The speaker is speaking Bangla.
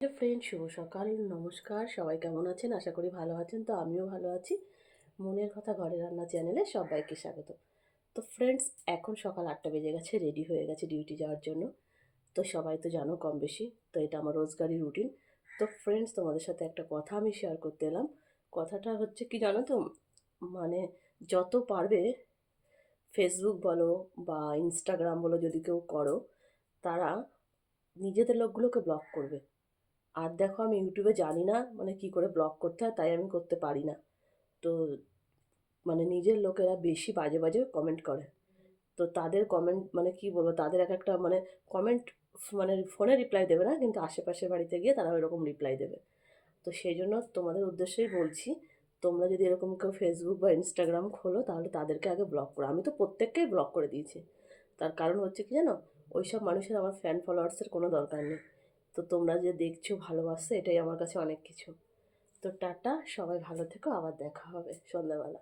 হ্যালো ফ্রেন্ড, শুভ সকাল। নমস্কার, সবাই কেমন আছেন? আশা করি ভালো আছেন। তো আমিও ভালো আছি। মনের কথা ঘরে রান্না চ্যানেলে সবাইকে স্বাগত। তো ফ্রেন্ডস, এখন সকাল 8টা বেজে গেছে, রেডি হয়ে গেছে ডিউটি যাওয়ার জন্য। তো সবাই তো জানো কম বেশি, তো এটা আমার রোজগারি রুটিন। তো ফ্রেন্ডস, তোমাদের সাথে একটা কথা আমি শেয়ার করতে এলাম। কথাটা হচ্ছে কি জানো তো, মানে যত পারবে ফেসবুক বলো বা ইনস্টাগ্রাম বলো, যদি কেউ করো, তারা নিজেদের লোকগুলোকে ব্লক করবে। আর দেখো, আমি ইউটিউবে জানি না মানে কি করে ব্লগ করতে হয়, তাই আমি করতে পারি না। তো মানে নিজের লোকেরা বেশি বাজে বাজে কমেন্ট করে। তো তাদের কমেন্ট মানে কি বলবো, তাদের এক একটা মানে কমেন্ট, মানে ফোনে রিপ্লাই দেবে না, কিন্তু আশেপাশের বাড়িতে গিয়ে তারা ওইরকম রিপ্লাই দেবে। তো সেই জন্য তোমাদের উদ্দেশ্যেই বলছি, তোমরা যদি এরকম কেউ ফেসবুক বা ইনস্টাগ্রাম খোলো, তাহলে তাদেরকে আগে ব্লক করো। আমি তো প্রত্যেককেই ব্লক করে দিয়েছি। তার কারণ হচ্ছে কি জানো, ওইসব মানুষের আমার ফ্যান ফলোয়ার্সের কোনো দরকার নেই। তো তোমরা যে দেখছো, ভালোবাসছো, এটাই আমার কাছে অনেক কিছু। তো টাটা, সবাই ভালো থেকো, আবার দেখা হবে সন্ধ্যাবেলা।